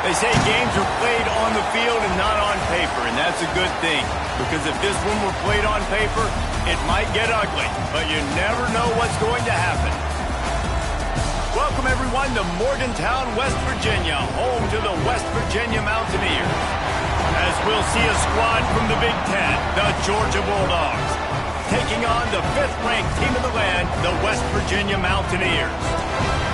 They say games are played on the field and not on paper, and that's a good thing. Because if this one were played on paper, it might get ugly, but you never know what's going to happen. Welcome, everyone, to Morgantown, West Virginia, home to the West Virginia Mountaineers. As we'll see a squad from the Big Ten, the Georgia Bulldogs, taking on the 5th-ranked team of the land, the West Virginia Mountaineers.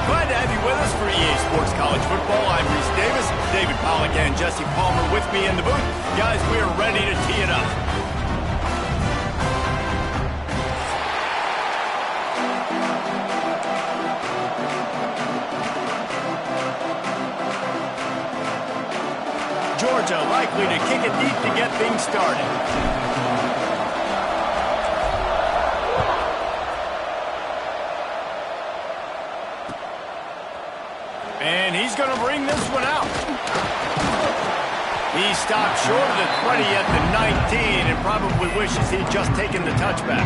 Glad to have you with us for EA Sports College Football. I'm Reese Davis, David Pollack and Jesse Palmer with me in the booth. Guys, we are ready to tee it up. Georgia likely to kick it deep to get things started. And he's going to bring this one out. He stopped short of the 20 at the 19 and probably wishes he'd just taken the touchback.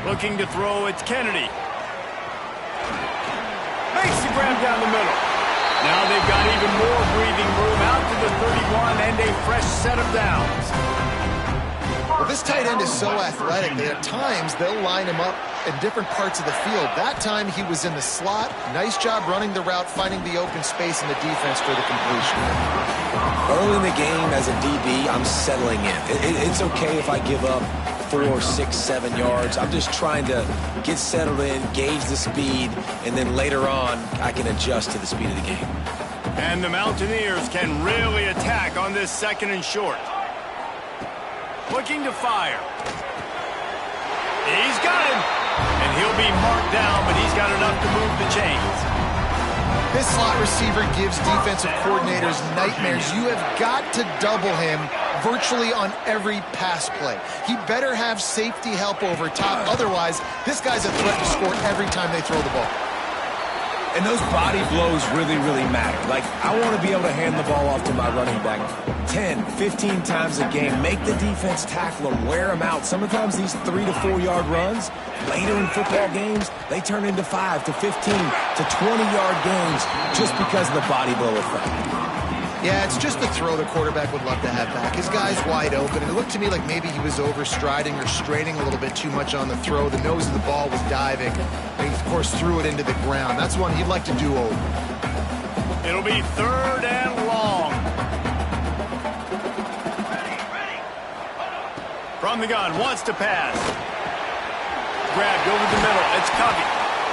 Looking to throw, it's Kennedy. Makes the grab down the middle. Now they've got even more breathing room out to the 31 and a fresh set of downs. Well, this tight end is so athletic that at times they'll line him up in different parts of the field. That time he was in the slot. Nice job running the route, finding the open space in the defense for the completion. Early in the game as a DB, I'm settling in. It's okay if I give up 4, 6, 7 yards. I'm just trying to get settled in, gauge the speed, and then later on, I can adjust to the speed of the game. And the Mountaineers can really attack on this 2nd and short. Looking to fire. He's got him. And he'll be marked down, but he's got enough to move the chains. This slot receiver gives defensive coordinators nightmares. You have got to double him virtually on every pass play. He better have safety help over top. Otherwise, this guy's a threat to score every time they throw the ball. And those body blows really, really matter. Like, I want to be able to hand the ball off to my running back 10, 15 times a game. Make the defense tackle them, wear them out. Sometimes these 3 to 4 yard runs, later in football games, they turn into 5 to 15 to 20 yard games just because of the body blow effect. Yeah, it's just the throw the quarterback would love to have back. His guy's wide open. It looked to me like maybe he was overstriding or straining a little bit too much on the throw. The nose of the ball was diving. And he, of course, threw it into the ground. That's one he'd like to do over. It'll be 3rd and long. From the gun, wants to pass. Grabbed over the middle. It's Covey.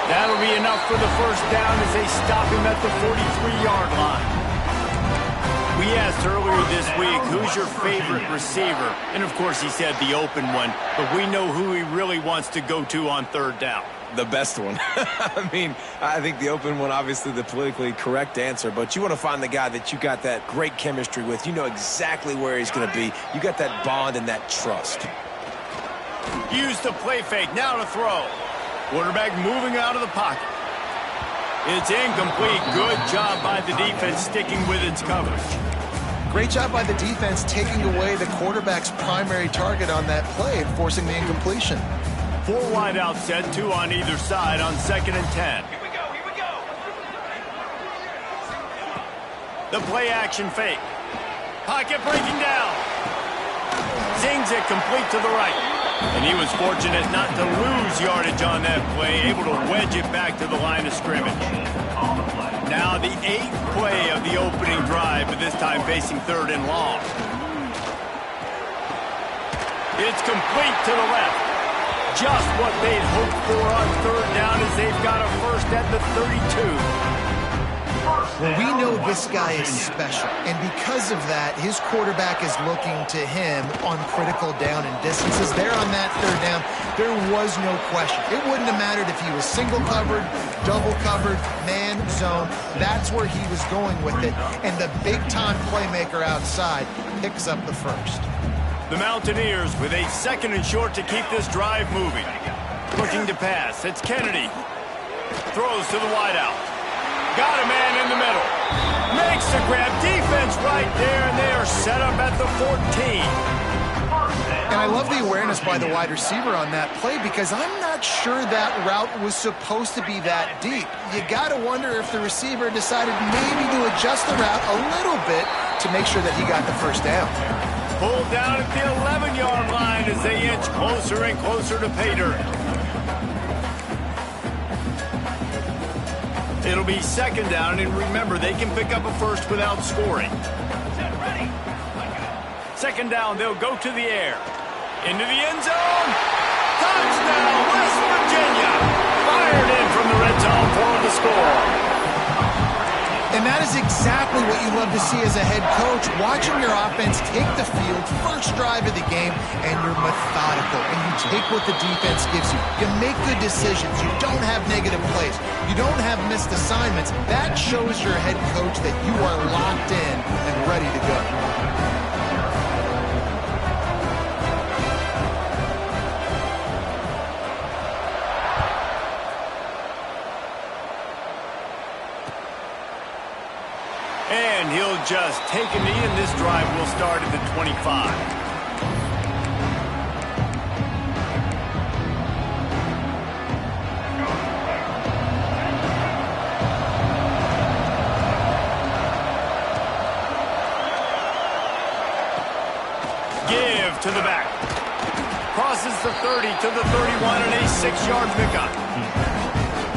That'll be enough for the 1st down as they stop him at the 43-yard line. We asked earlier this week, who's your favorite receiver? And, of course, he said the open one, but we know who he really wants to go to on 3rd down. The best one. I mean, I think the open one, obviously the politically correct answer, but you want to find the guy that you got that great chemistry with. You know exactly where he's going to be. You got that bond and that trust. Use the play fake, now to throw. Quarterback moving out of the pocket. It's incomplete. Good job by the defense sticking with its coverage. Great job by the defense taking away the quarterback's primary target on that play and forcing the incompletion. 4 wideouts set, 2 on either side on 2nd and 10. Here we go. The play action fake. Pocket breaking down. Zings it complete to the right. And he was fortunate not to lose yardage on that play, able to wedge it back to the line of scrimmage. Now the 8th play of the opening drive, but this time facing 3rd and long. It's complete to the left. Just what they'd hoped for on 3rd down as they've got a 1st at the 32. Well, we know this guy is special, and because of that, his quarterback is looking to him on critical down and distances. There on that 3rd down, there was no question. It wouldn't have mattered if he was single covered, double covered, man, zone. That's where he was going with it, and the big-time playmaker outside picks up the 1st. The Mountaineers with a 2nd and short to keep this drive moving. Looking to pass, it's Kennedy. Throws to the wideout. Got a man in the middle. Makes the grab. Defense right there, and they are set up at the 14. And I love the awareness by the wide receiver on that play because I'm not sure that route was supposed to be that deep. You got to wonder if the receiver decided maybe to adjust the route a little bit to make sure that he got the first down. Pulled down at the 11-yard line as they inch closer and closer to pay dirt. It'll be second down, and remember, they can pick up a first without scoring. Second down, they'll go to the air. Into the end zone. Touchdown, West Virginia. Fired in from the red zone for the score. And that is exactly what you love to see as a head coach, watching your offense take the field, first drive of the game, and you're methodical, and you take what the defense gives you. You make good decisions. You don't have negative plays. You don't have missed assignments. That shows your head coach that you are locked in and ready to go. And he'll just take a knee, and this drive will start at the 25. Give to the back. Crosses the 30 to the 31 and a 6-yard pickup.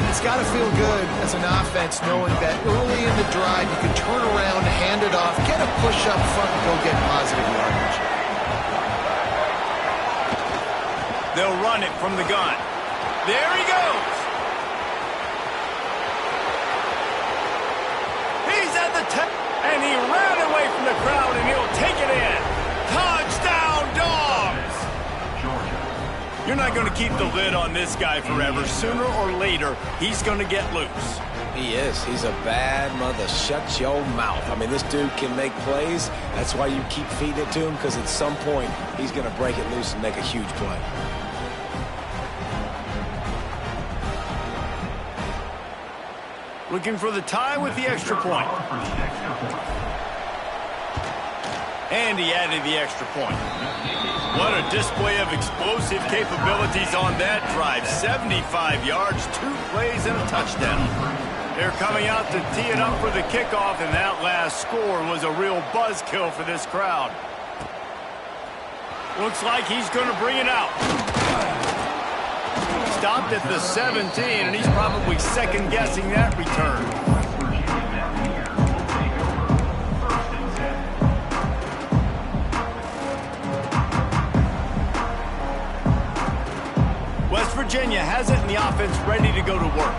It's got to feel good as an offense knowing that early in the drive you can turn around, hand it off, get a push up front, and go get positive yardage. They'll run it from the gun. There he goes. He's at the 10, and he ran away from the crowd, and he'll take it in. Touchdown, Dawgs! You're not going to keep the lid on this guy forever. Sooner or later, he's going to get loose. He is. He's a bad mother. Shut your mouth. I mean, this dude can make plays. That's why you keep feeding it to him, because at some point, he's going to break it loose and make a huge play. Looking for the tie with the extra point. And he added the extra point. What a display of explosive capabilities on that drive. 75 yards, 2 plays, and a touchdown. They're coming out to tee it up for the kickoff, and that last score was a real buzzkill for this crowd. Looks like he's going to bring it out. Stopped at the 17, and he's probably second-guessing that return. West Virginia has it, and the offense ready to go to work.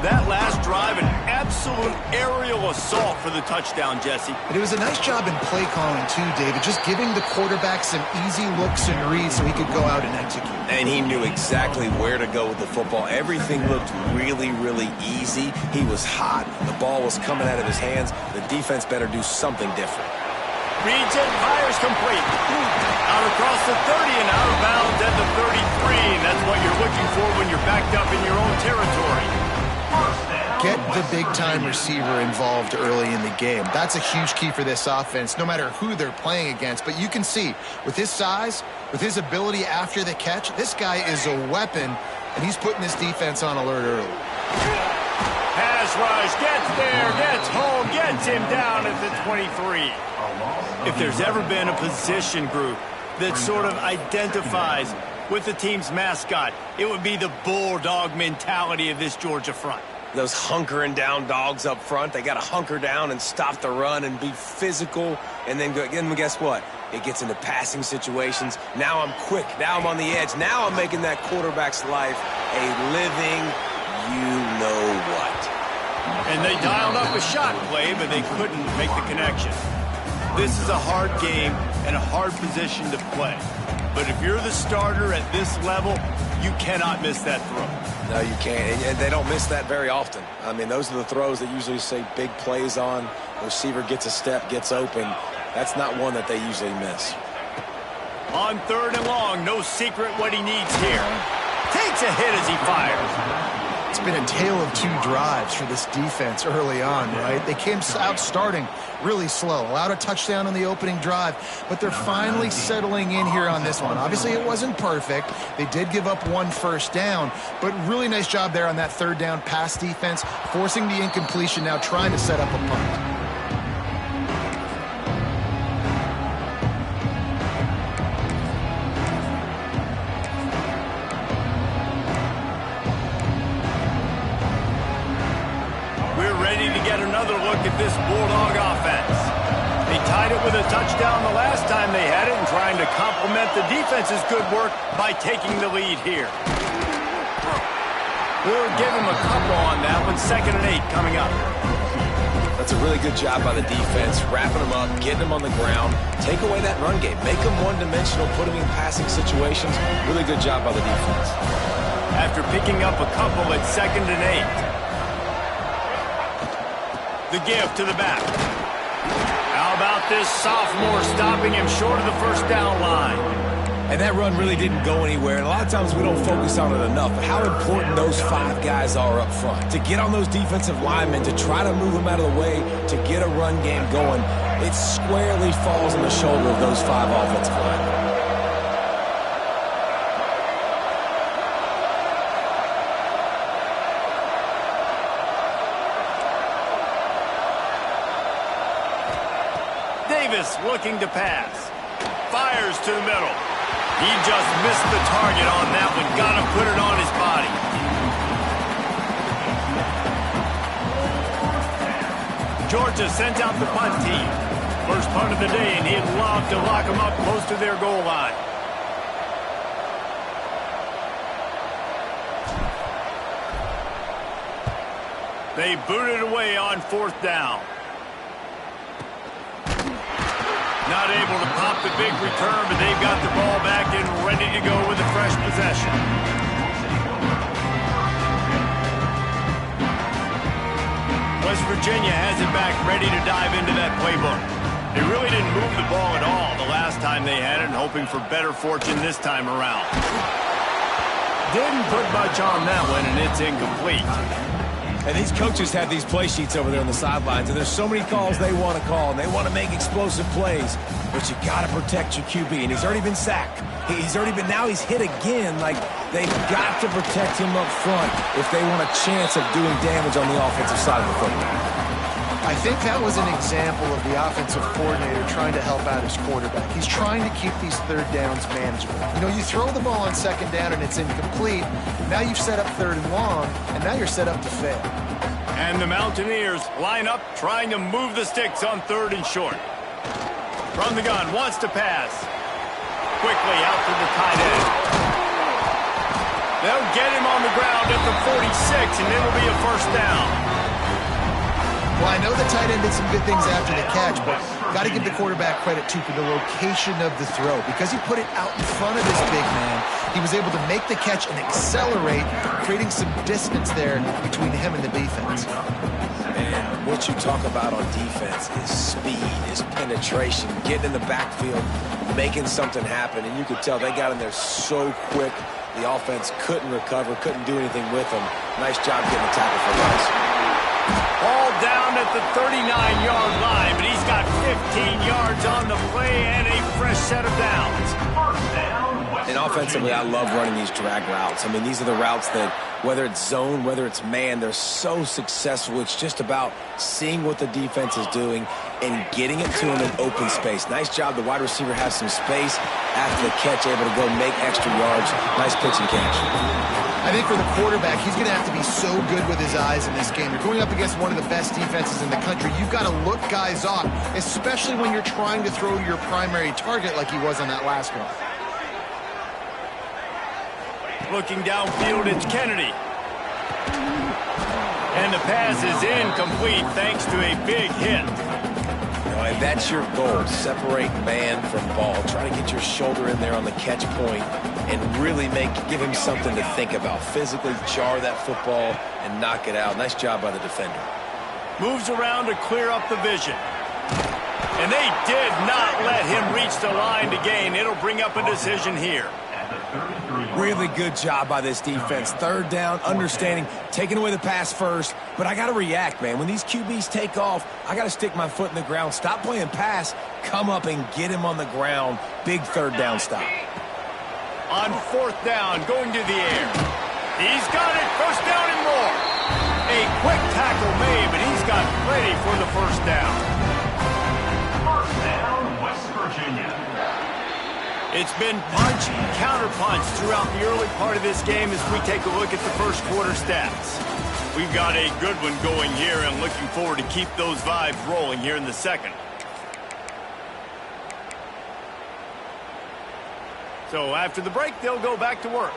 That last drive, an absolute aerial assault for the touchdown, Jesse. But it was a nice job in play calling, too, David, just giving the quarterback some easy looks and reads so he could go out and execute. And he knew exactly where to go with the football. Everything looked really, really easy. He was hot. The ball was coming out of his hands. The defense better do something different. Reads it, fires complete. Out across the 30 and out of bounds at the 33. That's what you're looking for when you're backed up in your own territory. Get the big-time receiver involved early in the game. That's a huge key for this offense, no matter who they're playing against. But you can see, with his size, with his ability after the catch, this guy is a weapon, and he's putting this defense on alert early. Pass rush, gets there, gets home, gets him down at the 23. If there's ever been a position group that sort of identifies with the team's mascot, it would be the bulldog mentality of this Georgia front. Those hunkering down dogs up front, they got to hunker down and stop the run and be physical. And then guess what? It gets into passing situations. Now I'm quick. Now I'm on the edge. Now I'm making that quarterback's life a living you-know-what. And they dialed up a shot play, but they couldn't make the connection. This is a hard game and a hard position to play. But if you're the starter at this level, you cannot miss that throw. No, you can't. And they don't miss that very often. I mean, those are the throws that usually say big plays on. The receiver gets a step, gets open. That's not one that they usually miss. On 3rd and long, no secret what he needs here. Takes a hit as he fires. It's been a tale of two drives for this defense early on, right? They came out starting really slow, allowed a touchdown on the opening drive, but they're finally settling in here on this one. Obviously, it wasn't perfect. They did give up one first down, but really nice job there on that third down pass defense, forcing the incompletion, now trying to set up a punt. Another look at this Bulldog offense. They tied it with a touchdown the last time they had it and trying to complement the defense's good work by taking the lead here. We'll give them a couple on that one. 2nd and 8 coming up. That's a really good job by the defense, wrapping them up, getting them on the ground, take away that run game, make them one-dimensional, put them in passing situations. Really good job by the defense. After picking up a couple at 2nd and 8. The give to the back. How about this sophomore stopping him short of the first down line? And that run really didn't go anywhere. And a lot of times we don't focus on it enough. But how important those 5 guys are up front. To get on those defensive linemen, to try to move them out of the way, to get a run game going, it squarely falls on the shoulder of those 5 offensive linemen. Looking to pass. Fires to the middle. He just missed the target on that one. Got to put it on his body. Georgia sent out the punt team. First punt of the day, and he'd love to lock them up close to their goal line. They booted away on 4th down. Not able to pop the big return, but they've got the ball back and ready to go with a fresh possession. West Virginia has it back ready to dive into that playbook. They really didn't move the ball at all the last time they had it, hoping for better fortune this time around. Didn't put much on that one, and it's incomplete. And these coaches have these play sheets over there on the sidelines, and there's so many calls they want to call, and they want to make explosive plays. But you got to protect your QB, and he's already been sacked. Now he's hit again. Like, they've got to protect him up front if they want a chance of doing damage on the offensive side of the football. I think that was an example of the offensive coordinator trying to help out his quarterback. He's trying to keep these third downs manageable. You know, you throw the ball on 2nd down and it's incomplete. Now you've set up 3rd and long, and now you're set up to fail. And the Mountaineers line up trying to move the sticks on 3rd and short. From the gun, wants to pass. Quickly out to the tight end. They'll get him on the ground at the 46, and it'll be a first down. Well, I know the tight end did some good things after the catch, but got to give the quarterback credit, too, for the location of the throw. Because he put it out in front of his big man, he was able to make the catch and accelerate, creating some distance there between him and the defense. Man, what you talk about on defense is speed, is penetration, getting in the backfield, making something happen. And you could tell they got in there so quick, the offense couldn't recover, couldn't do anything with them. Nice job getting the tackle for Rice. Ball down at the 39-yard line, but he's got 15 yards on the play and a fresh set of downs. And offensively, I love running these drag routes. I mean, these are the routes that, whether it's zone, whether it's man, they're so successful. It's just about seeing what the defense is doing and getting it to him in open space. Nice job. The wide receiver has some space after the catch, able to go make extra yards. Nice pitch and catch. I think for the quarterback, he's going to have to be so good with his eyes in this game. You're going up against one of the best defenses in the country. You've got to look guys off, especially when you're trying to throw your primary target like he was on that last one. Looking downfield, it's Kennedy. And the pass is incomplete thanks to a big hit. And that's your goal, separate man from ball. Try to get your shoulder in there on the catch point and really give him something to think about. Physically jar that football and knock it out. Nice job by the defender. Moves around to clear up the vision. And they did not let him reach the line to gain. It'll bring up a decision here. Really good job by this defense. Third down, understanding, taking away the pass first. But I got to react, man. When these QBs take off, I got to stick my foot in the ground. Stop playing pass. Come up and get him on the ground. Big third down stop. On fourth down, going to the air. He's got it. First down and more. A quick tackle made, but he's got plenty for the first down. First down, West Virginia. It's been punch, counter-punch throughout the early part of this game as we take a look at the first quarter stats. We've got a good one going here and looking forward to keep those vibes rolling here in the second. So after the break, they'll go back to work.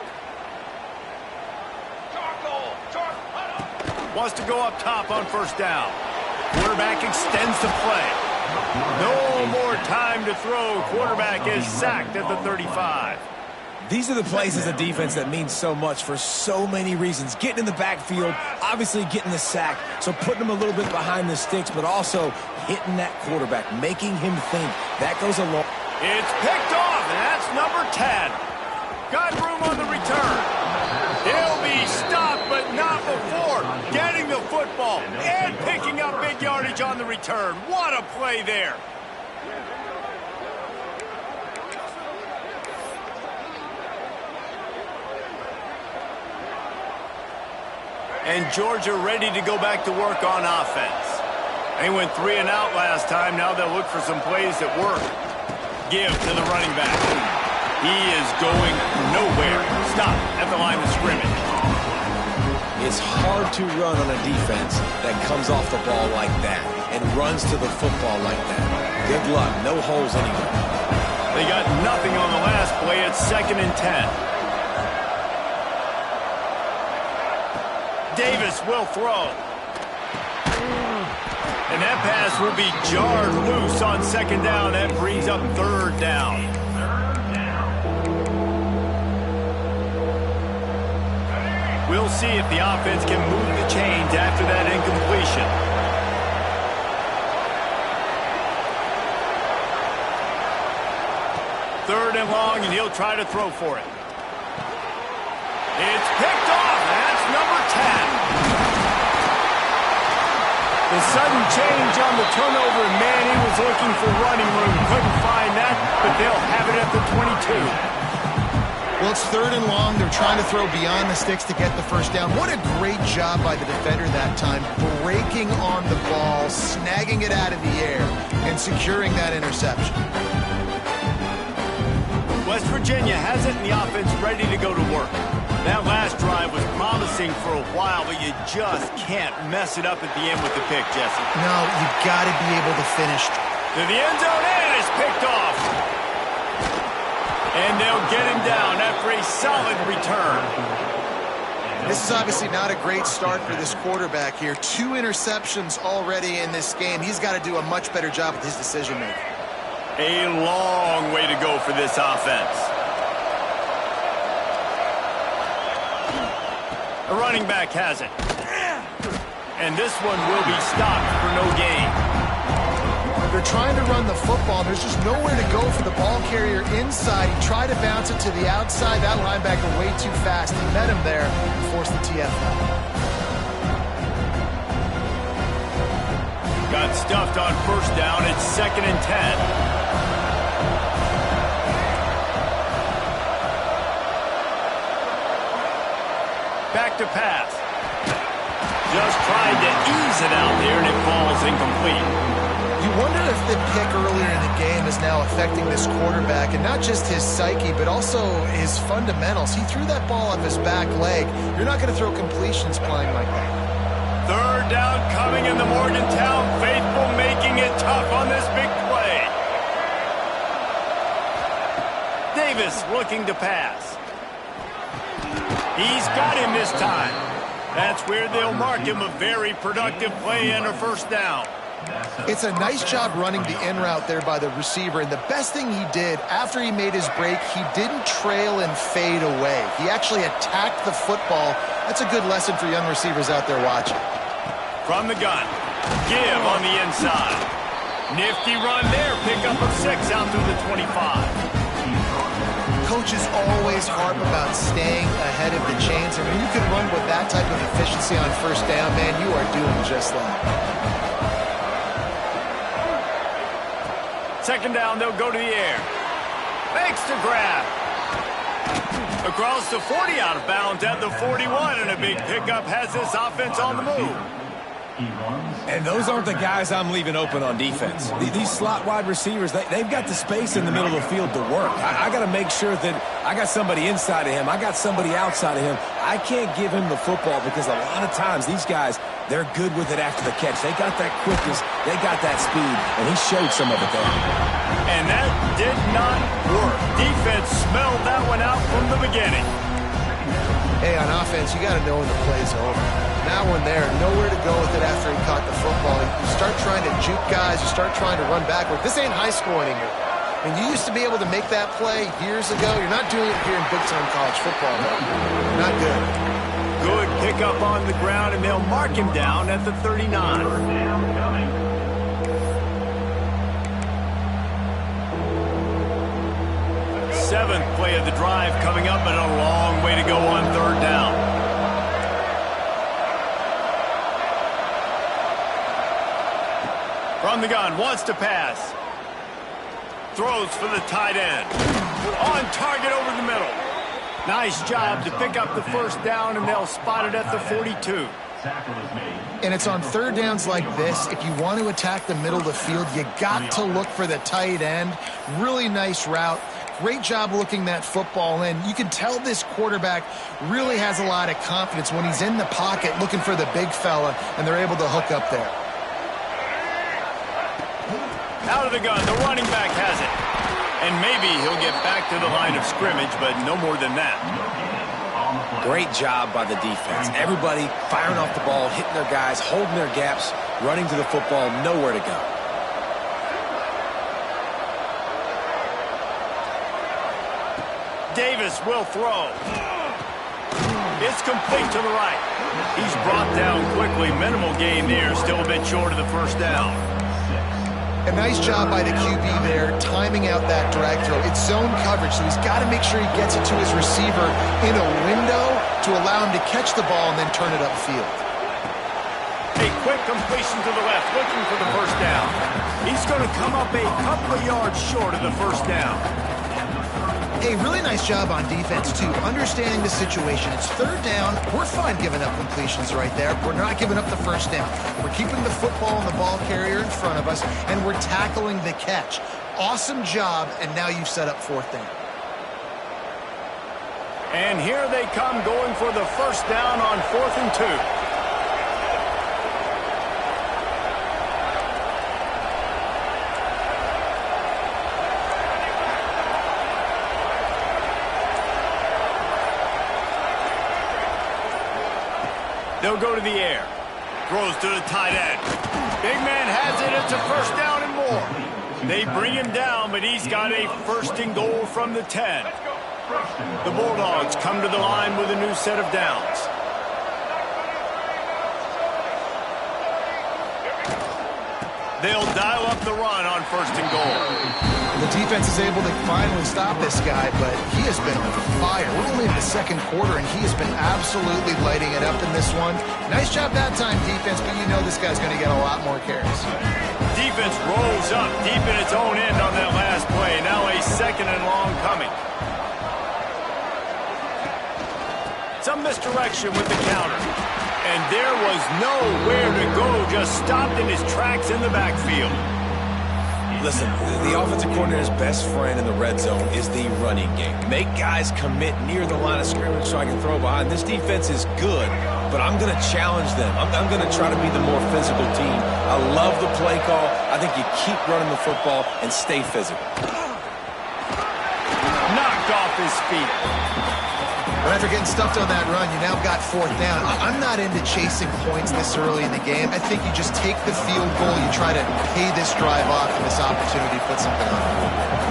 Wants to go up top on first down. Quarterback extends the play. No more time to throw. Quarterback is sacked at the 35. These are the plays as a defense that mean so much for so many reasons. Getting in the backfield, obviously getting the sack, so putting him a little bit behind the sticks, but also hitting that quarterback, making him think. That goes a long. It's picked off, and that's number 10. Got room on the return. He'll be stopped, but not before getting the football and picking up big yardage on the return. What a play there. And Georgia ready to go back to work on offense. They went 3 and out last time. Now they'll look for some plays that work. Give to the running back. He is going nowhere. Stop at the line of scrimmage. It's hard to run on a defense that comes off the ball like that and runs to the football like that. Good luck. No holes anywhere. They got nothing on the last play. It's 2nd and 10. Davis will throw. And that pass will be jarred loose on 2nd down. That brings up 3rd down. We'll see if the offense can move the chains after that incompletion. Third and long, and he'll try to throw for it. It's picked off. That's number 10. The sudden change on the turnover, man, he was looking for running room. Couldn't find that, but they'll have it at the 22. Well, it's 3rd and long. They're trying to throw beyond the sticks to get the first down. What a great job by the defender that time, breaking on the ball, snagging it out of the air, and securing that interception. West Virginia has it, and the offense ready to go to work. That last drive was promising for a while, but you just can't mess it up at the end with the pick, Jesse. No, you got to be able to finish. To the end zone, and it's picked off. And they'll get him down after a solid return. This is obviously not a great start for this quarterback here. 2 interceptions already in this game. He's got to do a much better job with his decision-making. A long way to go for this offense. The running back has it. And this one will be stopped for no gain. They're trying to run the football. There's just nowhere to go for the ball carrier inside. He tried to bounce it to the outside. That linebacker way too fast. He met him there and forced the TFL. Got stuffed on first down. It's 2nd and 10. Back to pass. Just tried to ease it out there, and it falls incomplete. You wonder if the pick earlier in the game is now affecting this quarterback, and not just his psyche, but also his fundamentals. He threw that ball off his back leg. You're not going to throw completions playing like that. 3rd down coming in the Morgantown faithful, making it tough on this big play. Davis looking to pass. He's got him this time. That's where they'll mark him a very productive play and a first down. It's a nice job running the in route there by the receiver, and the best thing he did after he made his break, he didn't trail and fade away. He actually attacked the football. That's a good lesson for young receivers out there watching. From the gun, give on the inside. Nifty run there, pick up of 6 out through the 25. coaches always harp about staying ahead of the chains, and when you can run with that type of efficiency on first down, man, you are doing just that. Second down, they'll go to the air. Makes the grab. Across the 40, out of bounds at the 41, and a big pickup has this offense on the move. And those aren't the guys I'm leaving open on defense. These slot wide receivers, they've got the space in the middle of the field to work. I got to make sure that I got somebody inside of him. I got somebody outside of him. I can't give him the football because a lot of times these guys, they're good with it after the catch. They got that quickness. They got that speed, and he showed some of it there. And that did not work. Defense smelled that one out from the beginning. Hey, on offense, you got to know when the play's over. Now when they're nowhere to go with it after he caught the football, you start trying to juke guys, you start trying to run backward. This ain't high school anymore. I mean, you used to be able to make that play years ago. You're not doing it here in big-time college football, though. Not good. Good pickup on the ground, and they'll mark him down at the 39. Seventh play of the drive coming up, and a long way to go on third down. From the gun, wants to pass. Throws for the tight end. On target over the middle. Nice job to pick up the first down, and they'll spot it at the 42. And it's on third downs like this. If you want to attack the middle of the field, you got to look for the tight end. Really nice route. Great job looking that football in. You can tell this quarterback really has a lot of confidence when he's in the pocket looking for the big fella, and they're able to hook up there. Out of the gun, the running back has it. And maybe he'll get back to the line of scrimmage, but no more than that. Great job by the defense. Everybody firing off the ball, hitting their guys, holding their gaps, running to the football, nowhere to go. Davis will throw. It's complete to the right. He's brought down quickly. Minimal gain there, still a bit short of the first down. A nice job by the QB there, timing out that drag throw. It's zone coverage, so he's got to make sure he gets it to his receiver in a window to allow him to catch the ball and then turn it upfield. A quick completion to the left, looking for the first down. He's going to come up a couple of yards short of the first down. Hey, really nice job on defense, too, understanding the situation. It's third down. We're fine giving up completions right there. We're not giving up the first down. We're keeping the football and the ball carrier in front of us, and we're tackling the catch. Awesome job, and now you've set up fourth down. And here they come going for the first down on 4th and 2. They'll go to the air. Throws to the tight end. Big man has it. It's a first down and more. They bring him down, but he's got a first and goal from the 10. The Bulldogs come to the line with a new set of downs. They'll dial up the run on first and goal. The defense is able to finally stop this guy, but he has been on fire. We're only in the second quarter, and he has been absolutely lighting it up in this one. Nice job that time, defense, but you know this guy's going to get a lot more carries. Defense rolls up deep in its own end on that last play. Now a second and long coming. Some misdirection with the counter. And there was nowhere to go, just stopped in his tracks in the backfield. Listen, the offensive coordinator's best friend in the red zone is the running game. Make guys commit near the line of scrimmage so I can throw behind. This defense is good, but I'm going to challenge them. I'm going to try to be the more physical team. I love the play call. I think you keep running the football and stay physical. Knocked off his feet. But after getting stuffed on that run, you now got fourth down. I'm not into chasing points this early in the game. I think you just take the field goal. You try to pay this drive off and this opportunity to put something on.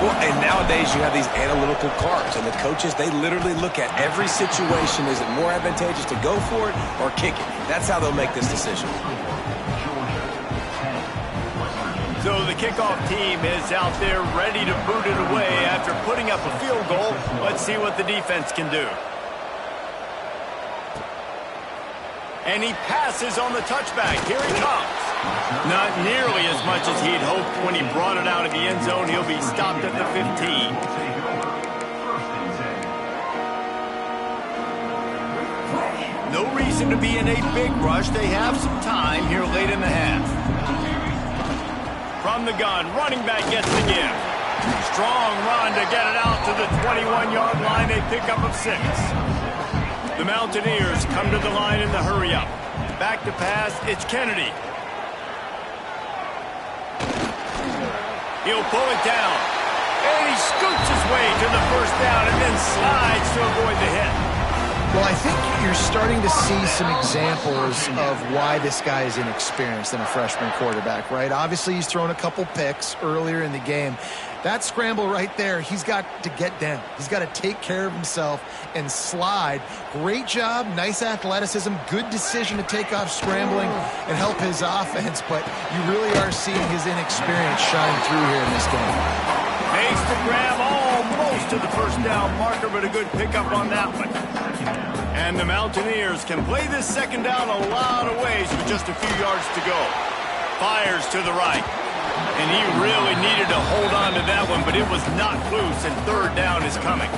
Well, and nowadays you have these analytical cards, and the coaches, they literally look at every situation. Is it more advantageous to go for it or kick it? That's how they'll make this decision. So the kickoff team is out there ready to boot it away after putting up a field goal. Let's see what the defense can do. And he passes on the touchback. Here he comes. Not nearly as much as he'd hoped when he brought it out of the end zone. He'll be stopped at the 15. No reason to be in a big rush. They have some time here late in the half. From the gun, running back gets the give. Strong run to get it out to the 21-yard line. A pickup of 6. The Mountaineers come to the line in the hurry-up. Back to pass, it's Kennedy. He'll pull it down. And he scoots his way to the first down and then slides to avoid the hit. Well, I think you're starting to see some examples of why this guy is inexperienced in a freshman quarterback, right? Obviously, he's thrown a couple picks earlier in the game. That scramble right there, he's got to get down. He's got to take care of himself and slide. Great job, nice athleticism, good decision to take off scrambling and help his offense, but you really are seeing his inexperience shine through here in this game. Makes the grab almost to the first down marker, but a good pickup on that one. And the Mountaineers can play this second down a lot of ways with just a few yards to go. Fires to the right. And he really needed to hold on to that one, but it was not loose, and third down is coming.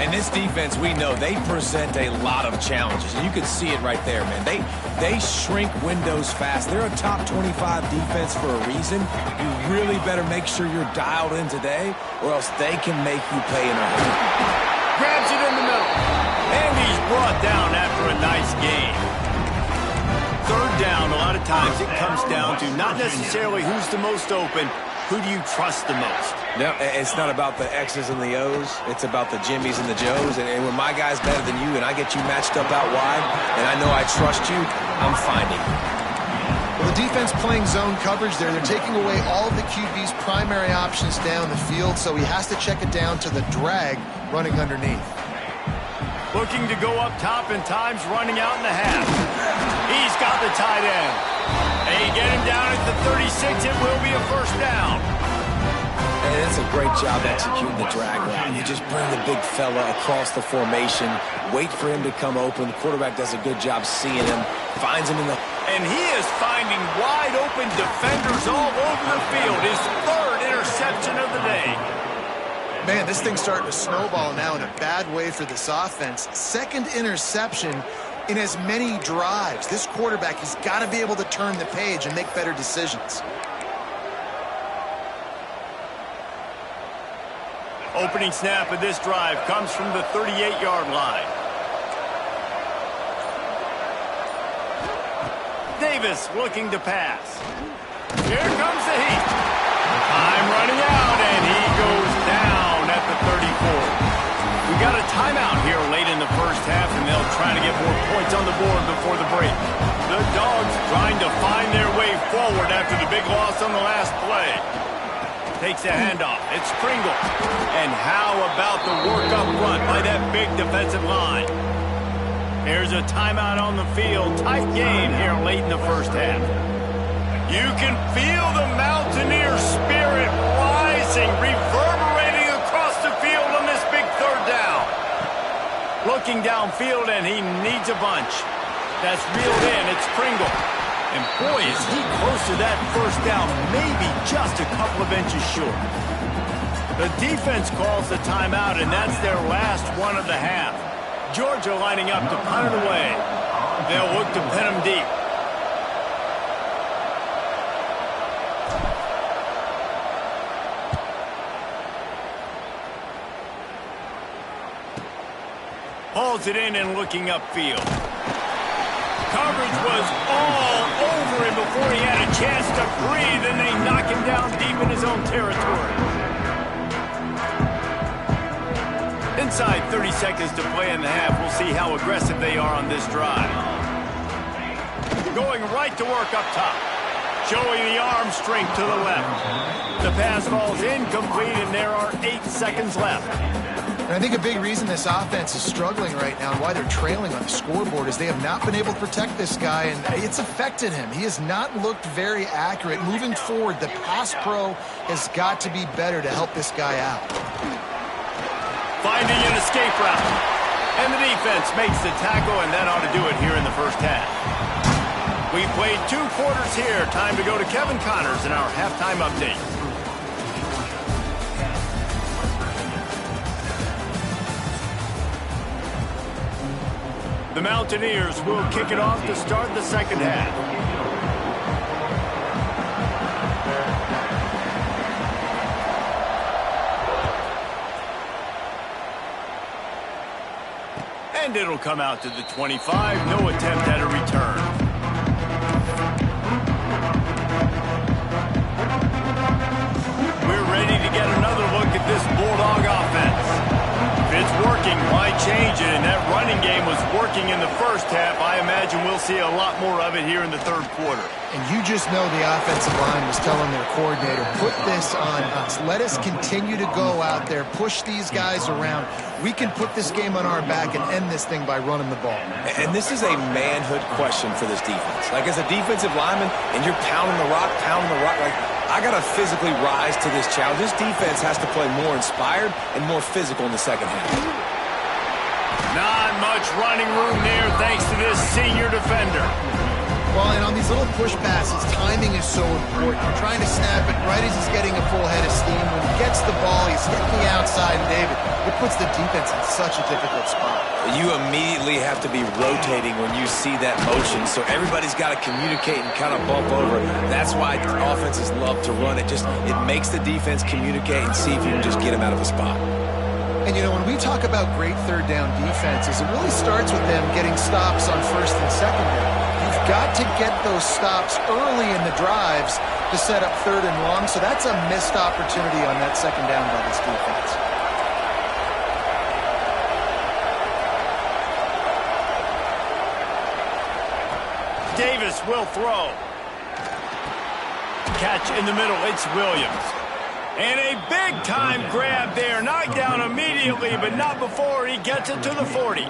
And this defense, we know, they present a lot of challenges. And you can see it right there, man. They shrink windows fast. They're a top 25 defense for a reason. You really better make sure you're dialed in today, or else they can make you pay in a hurry. Grabs it in the middle. And he's brought down after a nice game. Third down, a lot of times it comes down to not necessarily who's the most open, who do you trust the most? No, it's not about the X's and the O's. It's about the Jimmys and the Joes. And when my guy's better than you and I get you matched up out wide and I know I trust you, I'm finding you. Well, the defense playing zone coverage there. They're taking away all of the QB's primary options down the field, so he has to check it down to the drag running underneath. Looking to go up top and times running out in the half. He's got the tight end. They get him down at the 36. It will be a first down. And it's a great job executing the drag route. You just bring the big fella across the formation, wait for him to come open. The quarterback does a good job seeing him, finds him in the... And he is finding wide open defenders all over the field. His third interception of the day. Man, this thing's starting to snowball now in a bad way for this offense. Second interception in as many drives. This quarterback has got to be able to turn the page and make better decisions. Opening snap of this drive comes from the 38-yard line. Davis looking to pass. Here comes the heat. Time running out, and he goes down at the 34. We got a timeout here late in the first half, and they'll try to get more points on the board before the break. The Dawgs trying to find their way forward after the big loss on the last play. Takes a handoff. It's Pringle. And how about the work up front by that big defensive line? Here's a timeout on the field. Tight game here late in the first half. You can feel the Mountaineer spirit rising, reverberating across the field on this big third down. Looking downfield, and he needs a bunch. That's reeled in. It's Pringle. And boy, is he close to that first down, maybe just a couple of inches short. The defense calls the timeout, and that's their last one of the half. Georgia lining up to punt it away. They'll look to pin him deep. Hauls it in and looking upfield. Coverage was all over him before he had a chance to breathe, and they knock him down deep in his own territory. Inside 30 seconds to play in the half. We'll see how aggressive they are on this drive. Going right to work up top. Showing the arm strength to the left. The pass falls incomplete, and there are 8 seconds left. And I think a big reason this offense is struggling right now and why they're trailing on the scoreboard is they have not been able to protect this guy, and it's affected him. He has not looked very accurate. Moving forward, the pass pro has got to be better to help this guy out. Finding an escape route. And the defense makes the tackle, and that ought to do it here in the first half. We played 2 quarters here. Time to go to Kevin Connors in our halftime update. The Mountaineers will kick it off to start the second half. And it'll come out to the 25. No attempt at a return. We're ready to get another look at this Bulldog offense. If it's working, why change it? And that running game was working in the first half. I imagine we'll see a lot more of it here in the third quarter. And you just know the offensive line was telling their coordinator, put this on us. Let us continue to go out there, push these guys around. We can put this game on our back and end this thing by running the ball. And this is a manhood question for this defense. Like, as a defensive lineman, and you're pounding the rock, like, I got to physically rise to this challenge. This defense has to play more inspired and more physical in the second half. Not much running room there thanks to this senior defender. Well, and on these little push passes, timing is so important. You're trying to snap it right as he's getting a full head of steam. When he gets the ball, he's hitting the outside, and David, it puts the defense in such a difficult spot. You immediately have to be rotating when you see that motion, so everybody's got to communicate and kind of bump over. That's why offenses love to run it. It makes the defense communicate and see if you can just get him out of a spot. And, you know, when we talk about great third down defenses, it really starts with them getting stops on first and second down. You've got to get those stops early in the drives to set up third and long, so that's a missed opportunity on that second down by this defense. Davis will throw. Catch in the middle, it's Williams. And a big-time grab there. Knocked down immediately, but not before he gets it to the 40.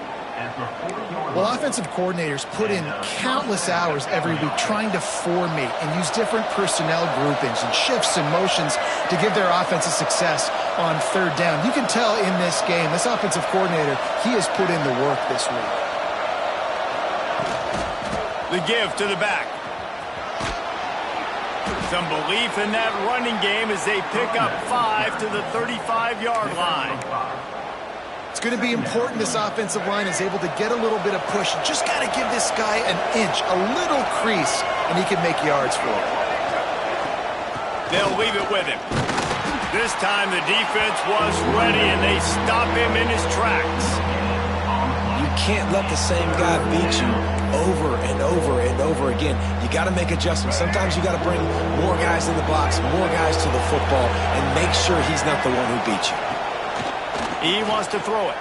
Well, offensive coordinators put in countless hours every week trying to formate and use different personnel groupings and shifts and motions to give their offensive success on third down. You can tell in this game, this offensive coordinator, he has put in the work this week. The give to the back. Some belief in that running game as they pick up 5 to the 35-yard line. It's going to be important this offensive line is able to get a little bit of push. You just got to give this guy an inch, a little crease, and he can make yards for it. They'll leave it with him. This time the defense was ready, and they stop him in his tracks. You can't let the same guy beat you over and over and over again. You got to make adjustments. Sometimes you got to bring more guys in the box, more guys to the football, and make sure he's not the one who beat you. He wants to throw it.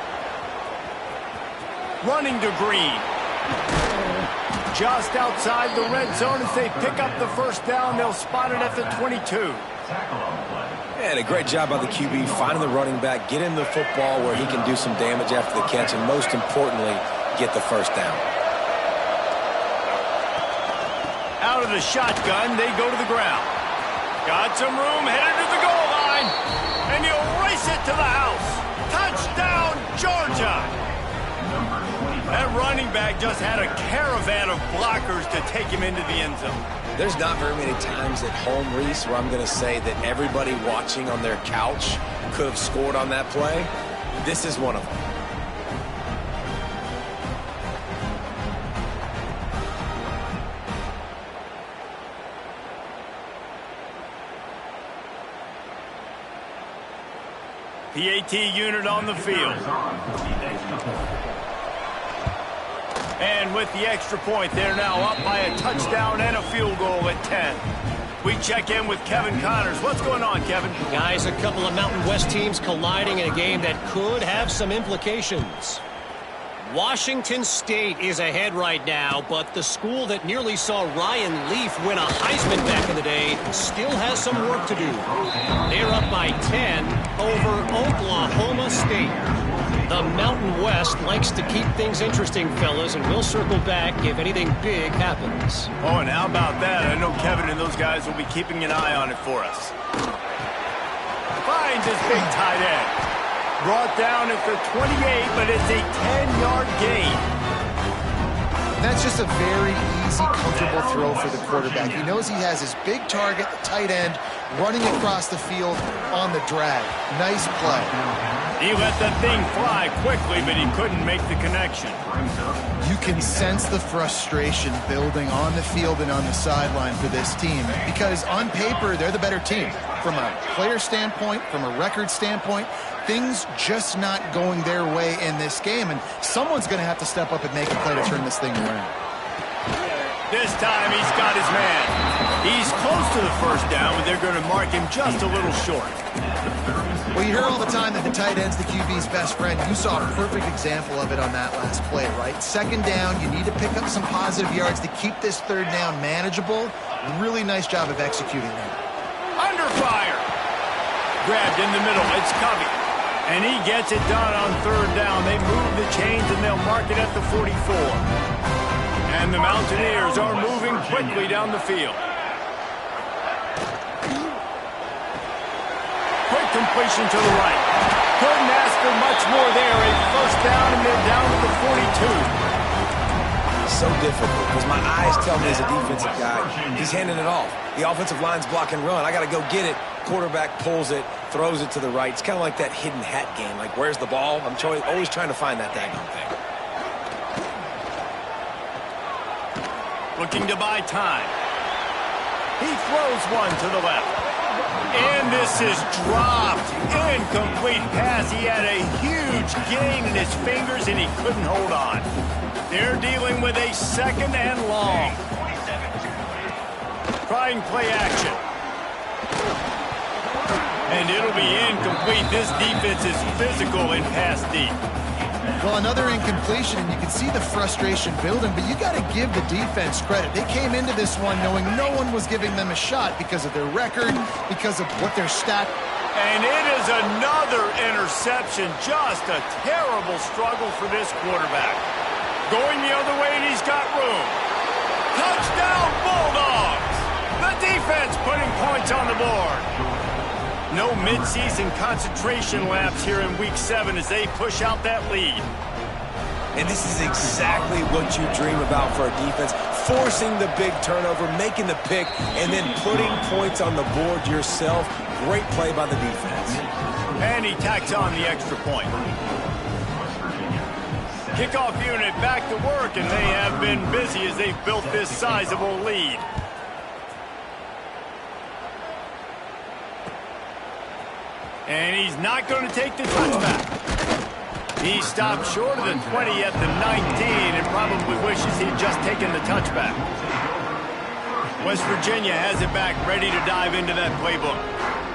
Running to Green. Just outside the red zone as they pick up the first down. They'll spot it at the 22. And a great job by the QB finding the running back, get him the football where he can do some damage after the catch, and most importantly, get the first down. Out of the shotgun, they go to the ground. Got some room, headed to the goal line, and he'll race it to the house. Touchdown, Georgia! That running back just had a caravan of blockers to take him into the end zone. There's not very many times at home, Reese, where I'm going to say that everybody watching on their couch could have scored on that play. This is one of them. PAT unit on the field. And with the extra point, they're now up by a touchdown and a field goal at 10. We check in with Kevin Connors. What's going on, Kevin? Guys, a couple of Mountain West teams colliding in a game that could have some implications. Washington State is ahead right now, but the school that nearly saw Ryan Leaf win a Heisman back in the day still has some work to do. They're up by 10 over Oklahoma State. The Mountain West likes to keep things interesting, fellas, and we'll circle back if anything big happens. Oh, and how about that? I know Kevin and those guys will be keeping an eye on it for us. Finds his big tight end. Brought down at the 28, but it's a 10-yard gain. That's just a very easy, comfortable throw for the quarterback. He knows he has his big target, the tight end, running across the field on the drag. Nice play. He let that thing fly quickly, but he couldn't make the connection. You can sense the frustration building on the field and on the sideline for this team because on paper, they're the better team. From a player standpoint, from a record standpoint, things just not going their way in this game, and someone's going to have to step up and make a play to turn this thing around. This time he's got his man. He's close to the first down, but they're going to mark him just a little short. Well, you hear all the time that the tight end's the QB's best friend. You saw a perfect example of it on that last play, right? Second down, you need to pick up some positive yards to keep this third down manageable. Really nice job of executing that. Under fire. Grabbed in the middle. It's Covey. And he gets it done on third down. They move the chains, and they'll mark it at the 44. And the Mountaineers are moving quickly down the field. Quick completion to the right. Couldn't ask for much more there. A first down, and they're down to the 42. So difficult because my eyes tell me as a defensive guy, he's handing it off. The offensive line's block and run. I got to go get it. Quarterback pulls it, throws it to the right. It's kind of like that hidden hat game. Like, where's the ball? I'm always trying to find that daggone thing. Looking to buy time. He throws one to the left. And this is dropped. Incomplete pass. He had a huge gain in his fingers, and he couldn't hold on. They're dealing with a second and long. Trying play action. And it'll be incomplete. This defense is physical in pass deep. Well, another incompletion, and you can see the frustration building, but you got to give the defense credit. They came into this one knowing no one was giving them a shot because of their record, because of what their stat. And it is another interception. Just a terrible struggle for this quarterback. Going the other way, and he's got room. Touchdown, Bulldogs! The defense putting points on the board. No midseason concentration laps here in Week 7 as they push out that lead. And this is exactly what you dream about for a defense. Forcing the big turnover, making the pick, and then putting points on the board yourself. Great play by the defense. And he tacks on the extra point. Kickoff unit back to work, and they have been busy as they've built this sizable lead. And he's not going to take the touchback. He stopped short of the 20 at the 19 and probably wishes he'd just taken the touchback. West Virginia has it back, ready to dive into that playbook.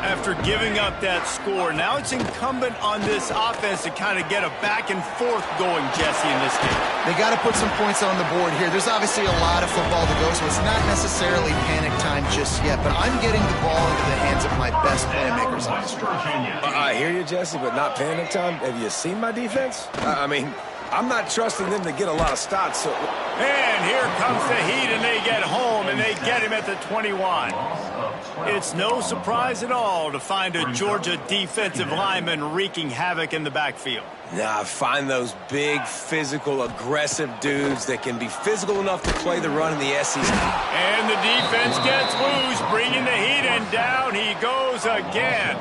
After giving up that score, now it's incumbent on this offense to kind of get a back and forth going, Jesse, in this game. They got to put some points on the board here. There's obviously a lot of football to go, so it's not necessarily panic time just yet, but I'm getting the ball into the hands of my best playmakers on this drive. I hear you, Jesse, but not panic time. Have you seen my defense? I mean, I'm not trusting them to get a lot of stops. So. And here comes the Heat, and they get home, and they get him at the 21. It's no surprise at all to find a Georgia defensive lineman wreaking havoc in the backfield. Nah, find those big, physical, aggressive dudes that can be physical enough to play the run in the SEC. And the defense gets loose, bringing the Heat, and down he goes again.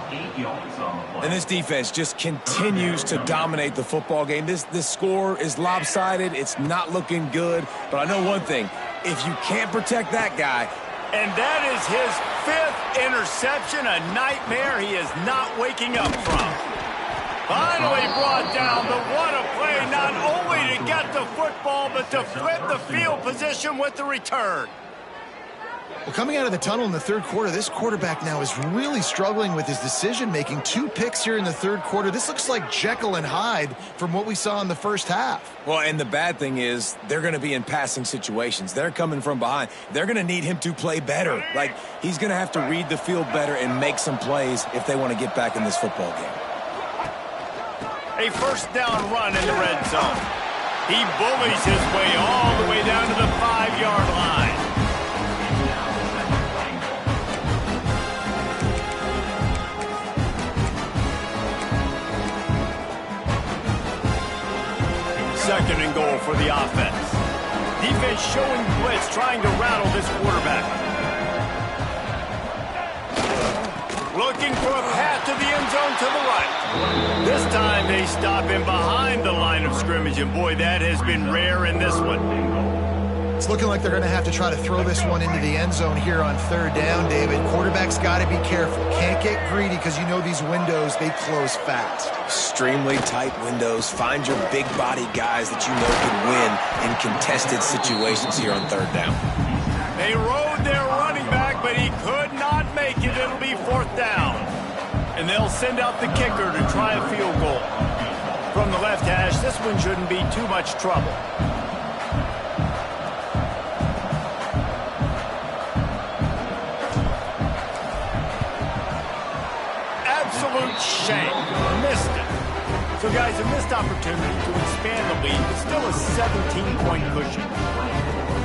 And this defense just continues to dominate the football game. This score is lopsided. It's not looking good. But I know one thing. If you can't protect that guy... And that is his 5th interception, a nightmare he is not waking up from. Finally brought down, but what a play, not only to get the football, but to flip the field position with the return. Well, coming out of the tunnel in the third quarter, this quarterback now is really struggling with his decision-making. 2 picks here in the third quarter. This looks like Jekyll and Hyde from what we saw in the first half. Well, and the bad thing is they're going to be in passing situations. They're coming from behind. They're going to need him to play better. Like, he's going to have to read the field better and make some plays if they want to get back in this football game. A first down run in the red zone. He bullies his way all the way down to the 5-yard line. Second and goal for the offense. Defense showing blitz, trying to rattle this quarterback. Looking for a path to the end zone to the right. This time they stop him behind the line of scrimmage, and boy, that has been rare in this one. It's looking like they're going to have to try to throw this one into the end zone here on third down, David. Quarterback's got to be careful. Can't get greedy because you know these windows, they close fast. Extremely tight windows. Find your big body guys that you know can win in contested situations here on third down. They rode their running back, but he could not make it. It'll be fourth down. And they'll send out the kicker to try a field goal. From the left hash, this one shouldn't be too much trouble. Absolute shame. Missed it. So, guys, a missed opportunity to expand the lead, but still a 17-point cushion.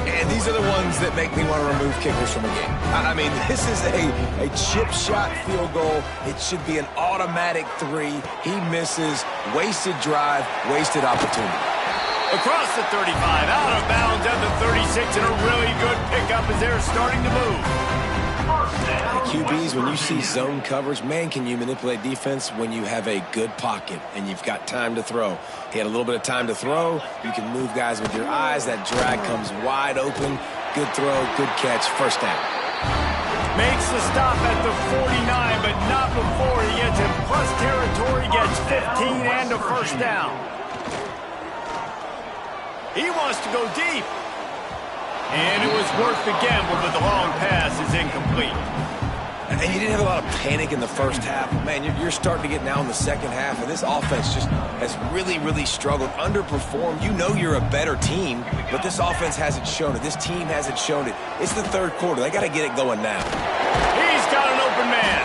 And these are the ones that make me want to remove kickers from a game. I mean, this is a chip shot field goal. It should be an automatic 3. He misses. Wasted drive, wasted opportunity. Across the 35, out of bounds at the 36, and a really good pickup as they're starting to move. QBs, when you see zone coverage, man, can you manipulate defense when you have a good pocket and you've got time to throw. He had a little bit of time to throw. You can move guys with your eyes. That drag comes wide open. Good throw, good catch, first down. Makes the stop at the 49, but not before he gets in plus territory, gets 15 and a first down. He wants to go deep. And it was worth the gamble, but the long pass is incomplete. And you didn't have a lot of panic in the first half. Man, you're starting to get now in the second half, and this offense just has really, really struggled, underperformed. You know you're a better team, but this offense hasn't shown it. This team hasn't shown it. It's the third quarter. They got to get it going now. He's got an open man.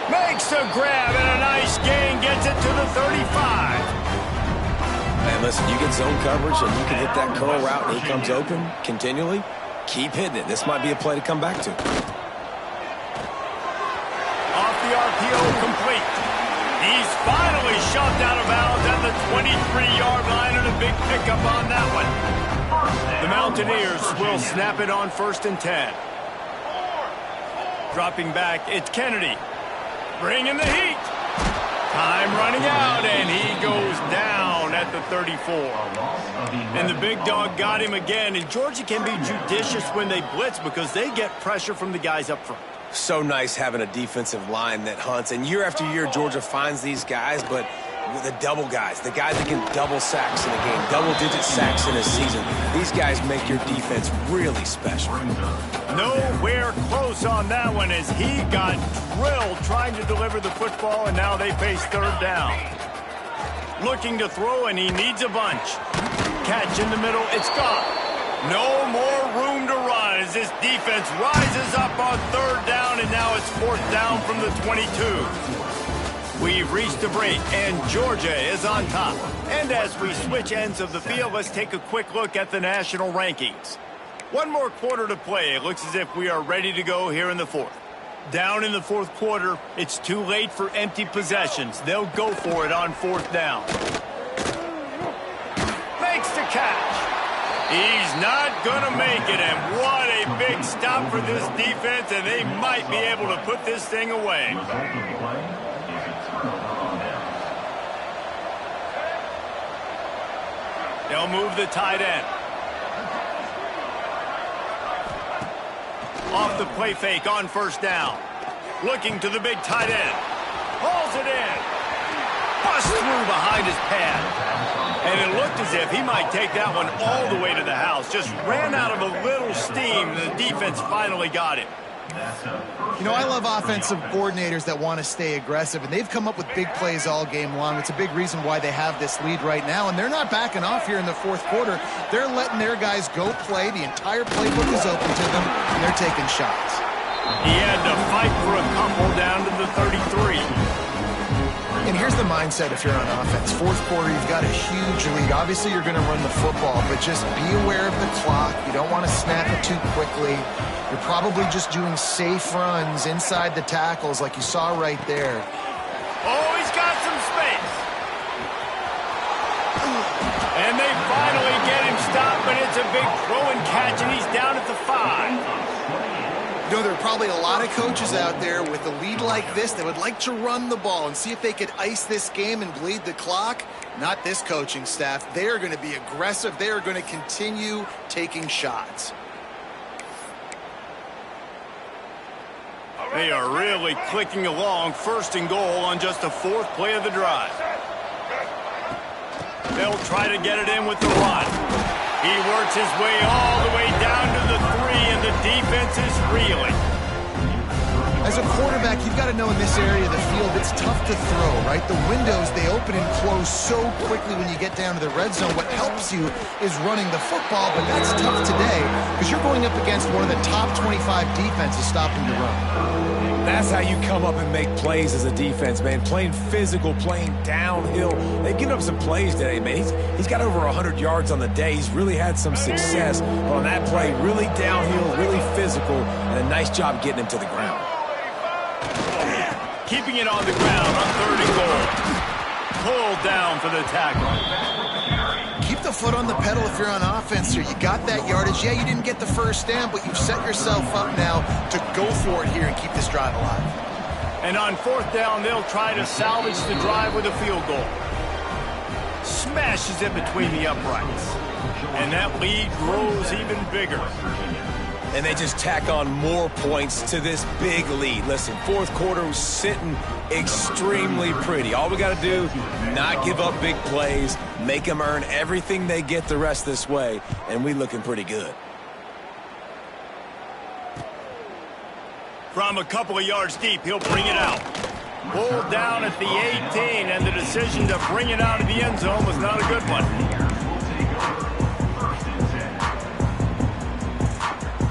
Makes a grab and a nice gain. Gets it to the 35. Man, listen, you get zone coverage and you can hit that curl route and he comes open continually. Keep hitting it. This might be a play to come back to. Off the RPO, complete. He's finally shoved out of bounds at the 23-yard line, and a big pickup on that one. The Mountaineers will snap it on 1st and 10. Dropping back, it's Kennedy. Bringing the heat. Time running out, and he goes down at the 34. And the big dog got him again, and Georgia can be judicious when they blitz because they get pressure from the guys up front. So nice having a defensive line that hunts, and year after year, Georgia finds these guys, but the double guys, the guys that can double sacks in a game, double-digit sacks in a season, these guys make your defense really special. Nowhere close on that one as he got drilled trying to deliver the football, and now they face third down. Looking to throw, and he needs a bunch. Catch in the middle, it's gone. No more room to run as this defense rises up on third down, and now it's fourth down from the 22. We've reached the break, and Georgia is on top. And as we switch ends of the field, let's take a quick look at the national rankings. One more quarter to play. It looks as if we are ready to go here in the fourth. Down in the fourth quarter, it's too late for empty possessions. They'll go for it on fourth down. Makes the catch. He's not going to make it, and what a big stop for this defense, and they might be able to put this thing away. They'll move the tight end. Off the play fake on first down. Looking to the big tight end. Hauls it in. Bust through behind his pad. And it looked as if he might take that one all the way to the house. Just ran out of a little steam, and the defense finally got him. You know, I love offensive coordinators that want to stay aggressive, and they've come up with big plays all game long. It's a big reason why they have this lead right now, and they're not backing off here in the fourth quarter. They're letting their guys go play. The entire playbook is open to them, and they're taking shots. He had to fight for a couple down to the 33. And here's the mindset if you're on offense. Fourth quarter, you've got a huge lead. Obviously, you're going to run the football, but just be aware of the clock. You don't want to snap it too quickly. You're probably just doing safe runs inside the tackles like you saw right there. Oh, he's got some space. And they finally get him stopped, but it's a big throw and catch, and he's down at the 5. You know, there are probably a lot of coaches out there with a lead like this that would like to run the ball and see if they could ice this game and bleed the clock. Not this coaching staff. They are going to be aggressive. They are going to continue taking shots. They are really clicking along, 1st and goal on just the 4th play of the drive. They'll try to get it in with the run. He works his way all the way down to the 3, and the defense is reeling. As a quarterback, you've got to know in this area of the field, it's tough to throw, right? The windows, they open and close so quickly when you get down to the red zone. What helps you is running the football, but that's tough today because you're going up against one of the top 25 defenses stopping the run. That's how you come up and make plays as a defense, man. Playing physical, playing downhill. They've given up some plays today, man. He's got over 100 yards on the day. He's really had some success. But on that play, really downhill, really physical, and a nice job getting him to the ground. Keeping it on the ground on 3rd and goal. Pulled down for the tackle. Keep the foot on the pedal if you're on offense here. You got that yardage. Yeah, you didn't get the first down, but you've set yourself up now to go for it here and keep this drive alive. And on 4th down, they'll try to salvage the drive with a field goal. Smashes it between the uprights. And that lead grows even bigger. And they just tack on more points to this big lead. Listen, 4th quarter was sitting extremely pretty. All we got to do, not give up big plays, make them earn everything they get the rest this way, and we looking pretty good. From a couple of yards deep, he'll bring it out. Pulled down at the 18, and the decision to bring it out of the end zone was not a good one.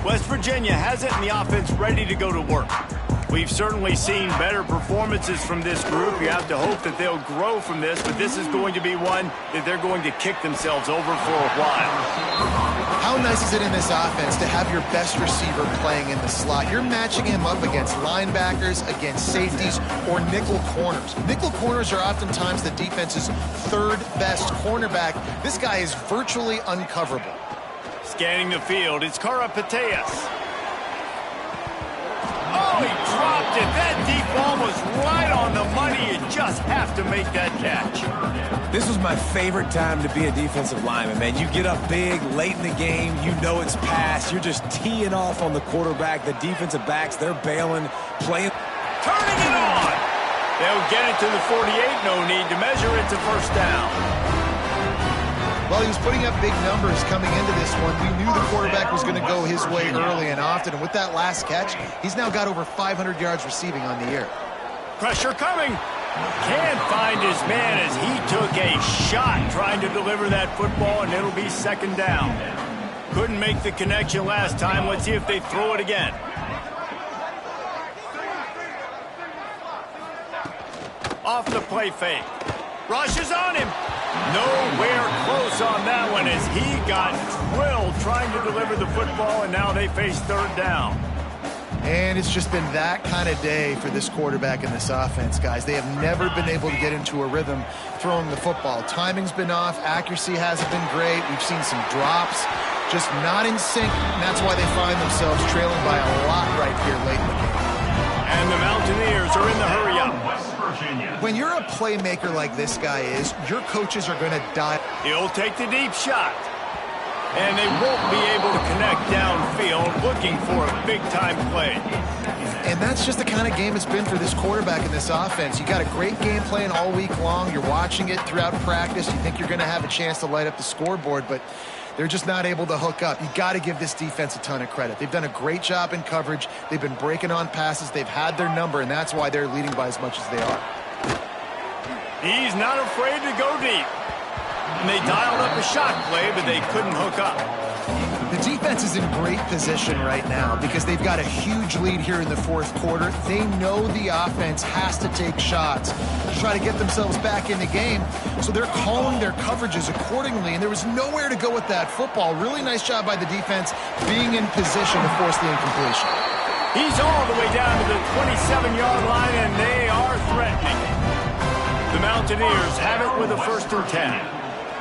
West Virginia has it in the offense ready to go to work. We've certainly seen better performances from this group. You have to hope that they'll grow from this, but this is going to be one that they're going to kick themselves over for a while. How nice is it in this offense to have your best receiver playing in the slot? You're matching him up against linebackers, against safeties, or nickel corners. Nickel corners are oftentimes the defense's 3rd best cornerback. This guy is virtually uncoverable. Scanning the field, it's Karapateas. Oh, he dropped it. That deep ball was right on the money. You just have to make that catch. This was my favorite time to be a defensive lineman, man. You get up big, late in the game, you know it's past. You're just teeing off on the quarterback. The defensive backs, they're bailing, playing. Turning it on. They'll get it to the 48. No need to measure. It's a 1st down. Well, he was putting up big numbers coming into this one. We knew the quarterback was going to go his way early and often. And with that last catch, he's now got over 500 yards receiving on the year. Pressure coming. Can't find his man as he took a shot trying to deliver that football, and it'll be 2nd down. Couldn't make the connection last time. Let's see if they throw it again. Off the play fake. Rushes on him. Nowhere close on that one as he got drilled trying to deliver the football, and now they face 3rd down. And it's just been that kind of day for this quarterback and this offense, guys. They have never been able to get into a rhythm throwing the football. Timing's been off. Accuracy hasn't been great. We've seen some drops, just not in sync, and that's why they find themselves trailing by a lot right here late in the game. And the Mountaineers are in the hurry-up. When you're a playmaker like this guy is, your coaches are going to die. He'll take the deep shot. And they won't be able to connect downfield, looking for a big-time play. And that's just the kind of game it's been for this quarterback in this offense. You got a great game plan all week long. You're watching it throughout practice. You think you're going to have a chance to light up the scoreboard, but they're just not able to hook up. You got to give this defense a ton of credit. They've done a great job in coverage. They've been breaking on passes. They've had their number, and that's why they're leading by as much as they are. He's not afraid to go deep. And they dialed up a shot play, but they couldn't hook up. The defense is in great position right now because they've got a huge lead here in the fourth quarter. They know the offense has to take shots to try to get themselves back in the game, so they're calling their coverages accordingly, and there was nowhere to go with that football. Really nice job by the defense being in position to force the incompletion. He's all the way down to the 27-yard line, and they are threatening. The Mountaineers have it with a 1st and 10.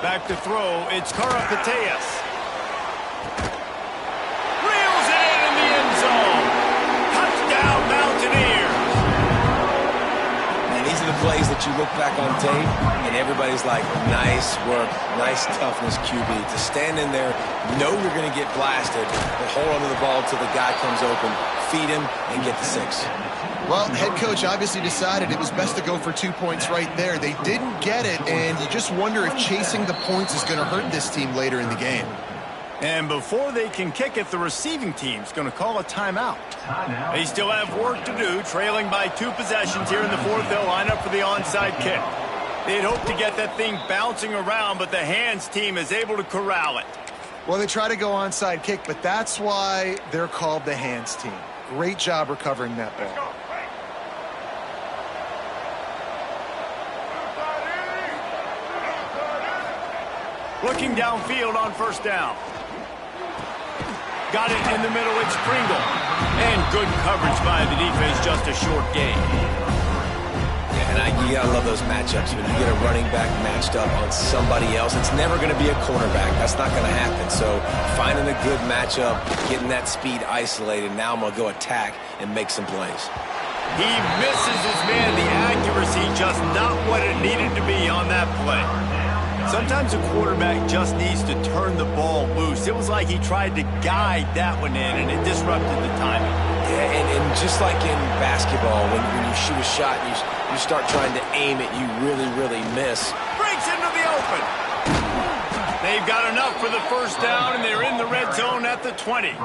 Back to throw, it's Karapateas. The plays that you look back on tape and everybody's like, nice work, nice toughness, QB. To stand in there, know you're going to get blasted, but hold on to the ball until the guy comes open, feed him, and get the 6. Well, head coach obviously decided it was best to go for 2 points right there. They didn't get it, and you just wonder if chasing the points is going to hurt this team later in the game. And before they can kick it, the receiving team's going to call a timeout. They still have work to do, trailing by 2 possessions here in the fourth. They'll line up for the onside kick. They'd hope to get that thing bouncing around, but the hands team is able to corral it. Well, they try to go onside kick, but that's why they're called the hands team. Great job recovering that ball. Looking downfield on 1st down. Got it in the middle, it's Pringle. And good coverage by the defense, just a short gain. Yeah, and you gotta love those matchups. When you get a running back matched up on somebody else, it's never gonna be a cornerback. That's not gonna happen. So finding a good matchup, getting that speed isolated, now I'm gonna go attack and make some plays. He misses his man, the accuracy just not what it needed to be on that play. Sometimes a quarterback just needs to turn the ball loose. It was like he tried to guide that one in, and it disrupted the timing. Yeah, and just like in basketball, when you shoot a shot and you start trying to aim it, you really, really miss. Breaks into the open. They've got enough for the 1st down, and they're in the red zone at the 20.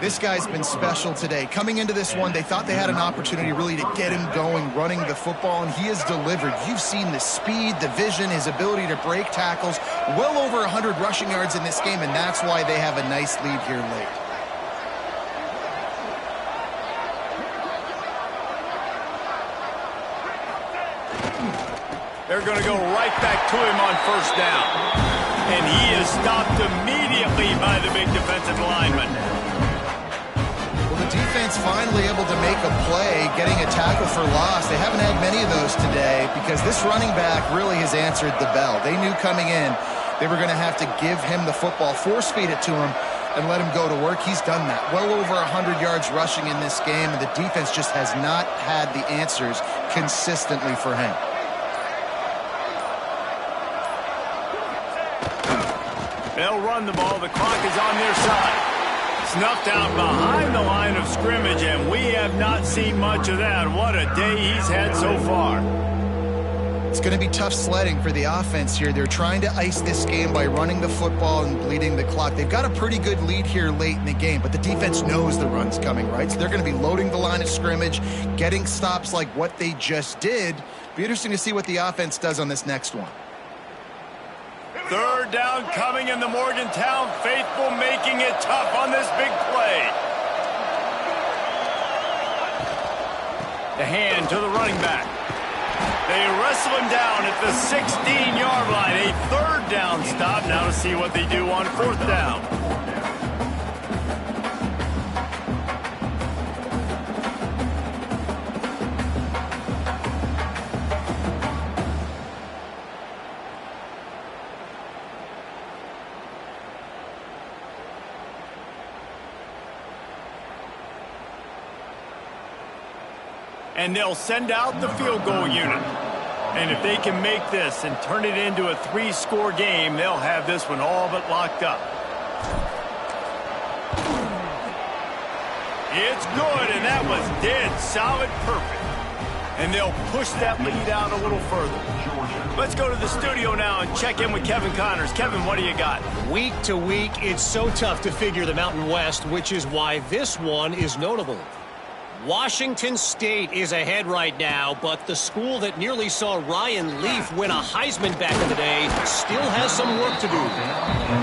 This guy's been special today. Coming into this one, they thought they had an opportunity really to get him going, running the football, and he has delivered. You've seen the speed, the vision, his ability to break tackles. Well over 100 rushing yards in this game, and that's why they have a nice lead here late. They're going to go right back to him on 1st down. And he is stopped immediately by the big defensive lineman. Defense finally able to make a play, getting a tackle for loss. They haven't had many of those today because this running back really has answered the bell. They knew coming in they were going to have to give him the football, force feed it to him, and let him go to work. He's done that. Well over 100 yards rushing in this game, and the defense just has not had the answers consistently for him. They'll run the ball. The clock is on their side. Snuffed out behind the line of scrimmage, and we have not seen much of that. What a day he's had so far. It's going to be tough sledding for the offense here. They're trying to ice this game by running the football and bleeding the clock. They've got a pretty good lead here late in the game, but the defense knows the run's coming, right? So they're going to be loading the line of scrimmage, getting stops like what they just did. Be interesting to see what the offense does on this next one. 3rd down coming, in the Morgantown faithful making it tough on this big play. The hand to the running back. They wrestle him down at the 16-yard line. A 3rd down stop. Now to see what they do on 4th down. And they'll send out the field goal unit. And if they can make this and turn it into a 3-score game, they'll have this one all but locked up. It's good, and that was dead solid perfect. And they'll push that lead out a little further. Let's go to the studio now and check in with Kevin Connors. Kevin, what do you got? Week to week, it's so tough to figure the Mountain West, which is why this one is notable. Washington State is ahead right now, but the school that nearly saw Ryan Leaf win a Heisman back in the day still has some work to do.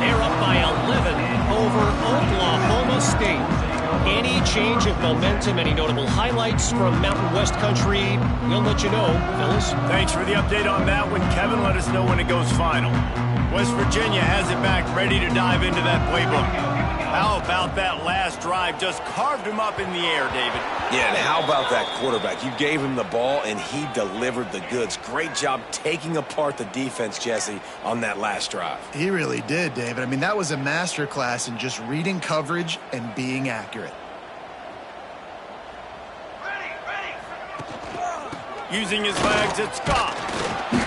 They're up by 11 over Oklahoma State. Any change of momentum, any notable highlights from Mountain West Country, we'll let you know, fellas. Thanks for the update on that one, Kevin. Let us know when it goes final. West Virginia has it back, ready to dive into that playbook. How about that last drive? Just carved him up in the air, David. Yeah, and how about that quarterback? You gave him the ball, and he delivered the goods. Great job taking apart the defense, Jesse, on that last drive. He really did, David. I mean, that was a masterclass in just reading coverage and being accurate. Using his legs, it's Scott.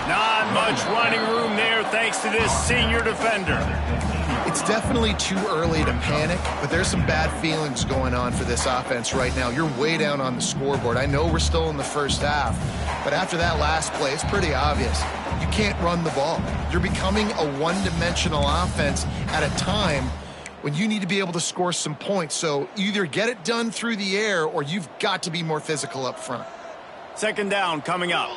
Not much running room there thanks to this senior defender. It's definitely too early to panic, but there's some bad feelings going on for this offense right now. You're way down on the scoreboard. I know we're still in the first half, but after that last play, it's pretty obvious. You can't run the ball. You're becoming a one-dimensional offense at a time when you need to be able to score some points. So either get it done through the air or you've got to be more physical up front. Second down coming up.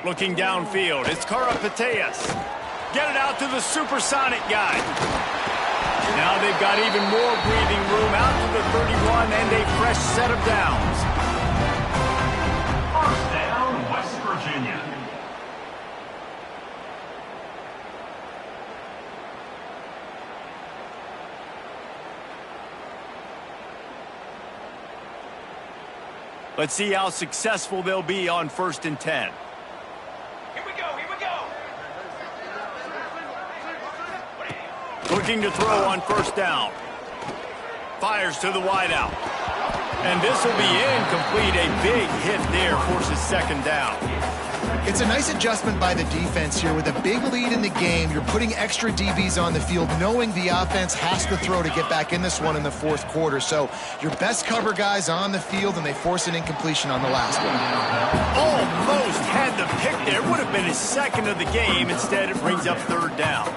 Looking downfield, it's Karapateas. Get it out to the supersonic guy. Now they've got even more breathing room out to the 31 and a fresh set of downs. First down, West Virginia. Let's see how successful they'll be on 1st and 10. Looking to throw on 1st down. Fires to the wideout. And this will be incomplete. A big hit there forces 2nd down. It's a nice adjustment by the defense here. With a big lead in the game, you're putting extra DBs on the field, knowing the offense has to throw to get back in this one in the 4th quarter. So your best cover guys on the field, and they force an incompletion on the last one. Almost had the pick there. Would have been his 2nd of the game. Instead, it brings up 3rd down.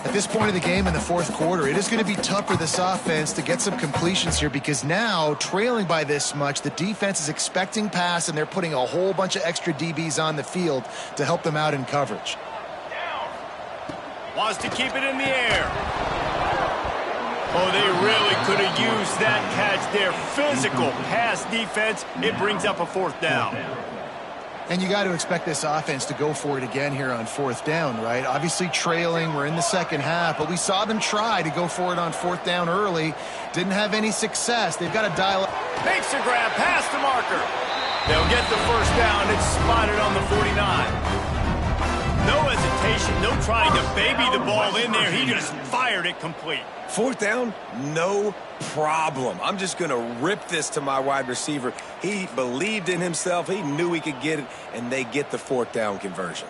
At this point of the game in the 4th quarter, it is going to be tough for this offense to get some completions here, because now, trailing by this much, the defense is expecting pass, and they're putting a whole bunch of extra DBs on the field to help them out in coverage. Wants to keep it in the air. Oh, they really could have used that catch there. Physical pass defense. It brings up a 4th down. And you got to expect this offense to go for it again here on 4th down, right? Obviously trailing, we're in the 2nd half, but we saw them try to go for it on 4th down early. Didn't have any success. They've got to dial up. Makes a grab past the marker. They'll get the 1st down. It's spotted on the 49. No hesitation, no trying to baby the ball in there. He just fired it complete. 4th down, no problem. I'm just going to rip this to my wide receiver. He believed in himself. He knew he could get it, and they get the 4th down conversion.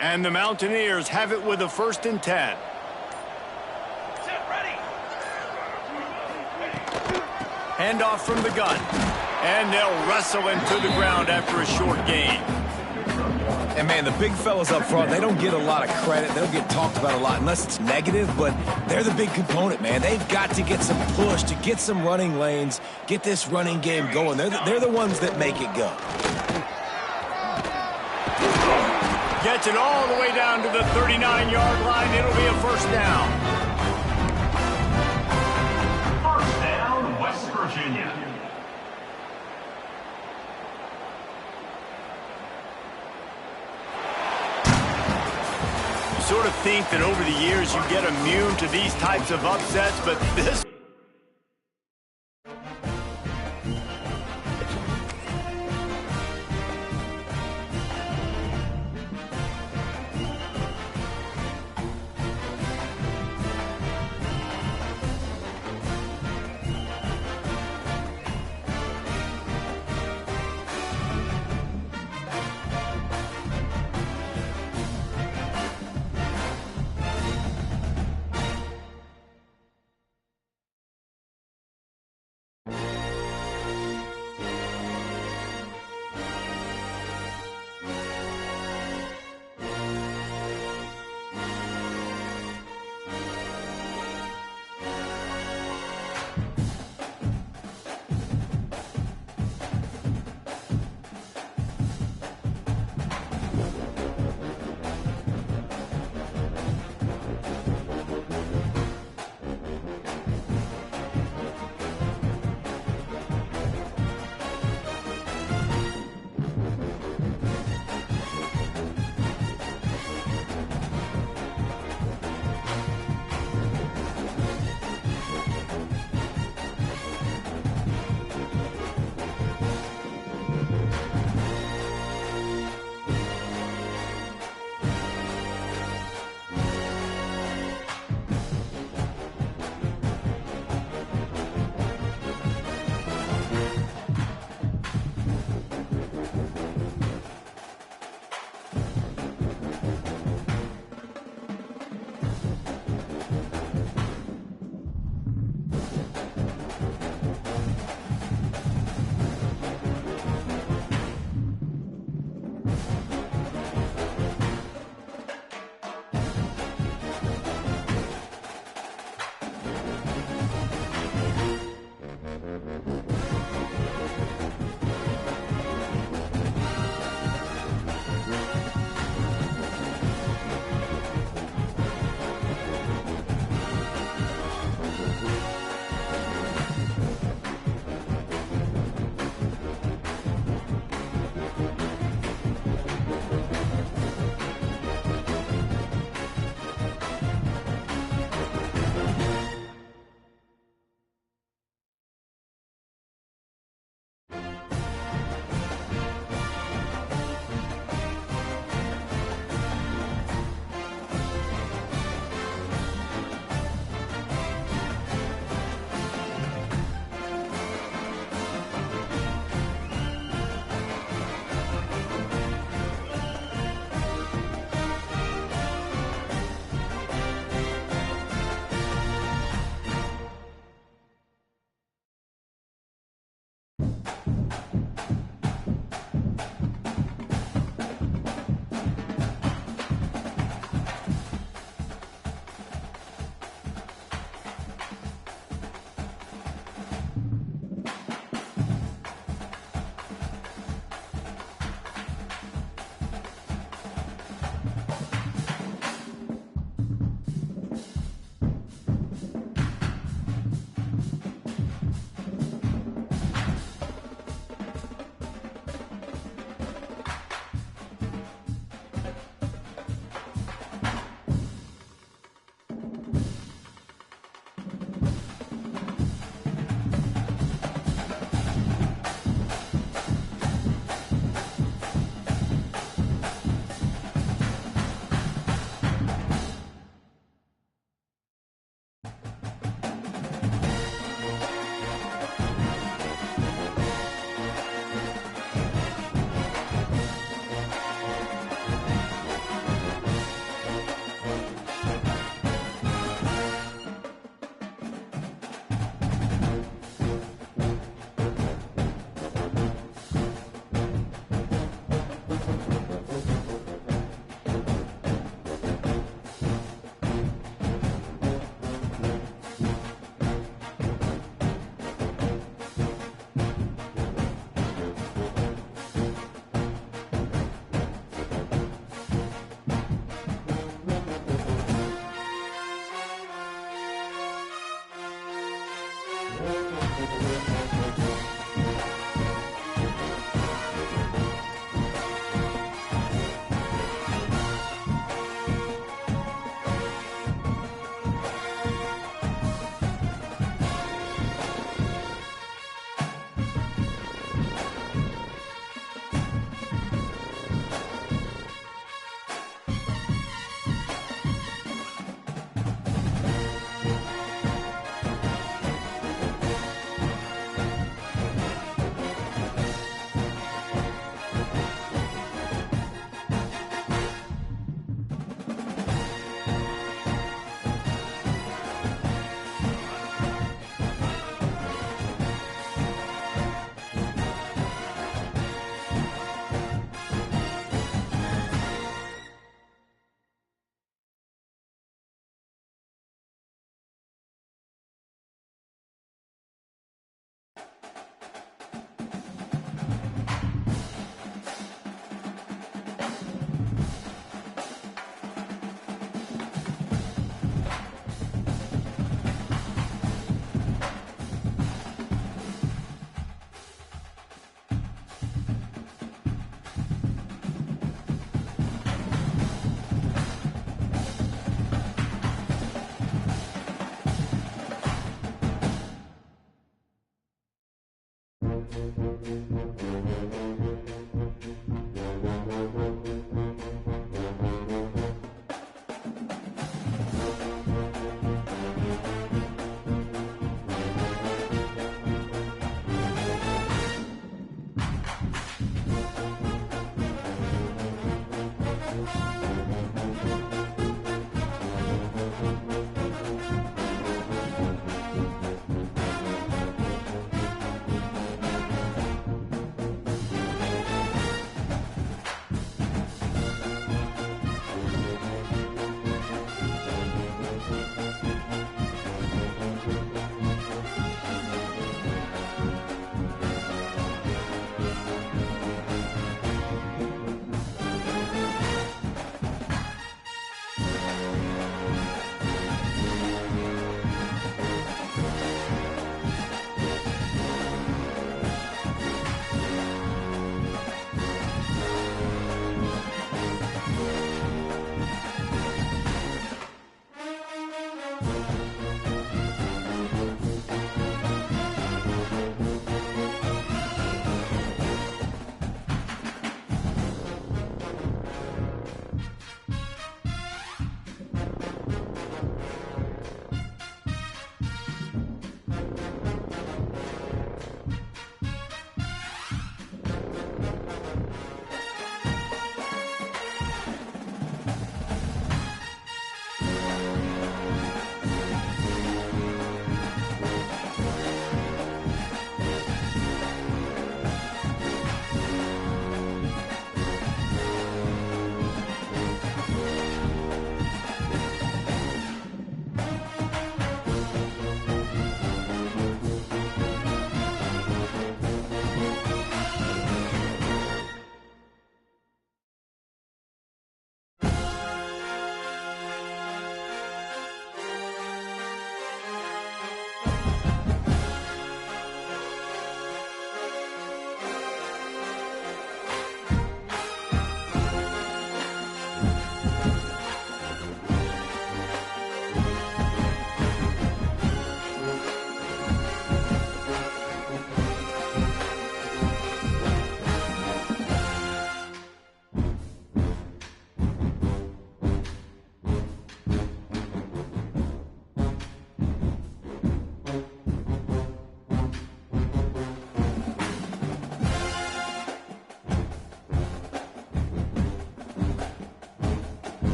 And the Mountaineers have it with a 1st and 10. Handoff from the gun. And they'll wrestle him to the ground after a short gain. And, man, the big fellas up front, they don't get a lot of credit. They don't get talked about a lot unless it's negative, but they're the big component, man. They've got to get some push, to get some running lanes, get this running game going. They're the ones that make it go. Gets it all the way down to the 39-yard line. It'll be a 1st down. West Virginia. You sort of think that over the years you get immune to these types of upsets, but this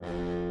you.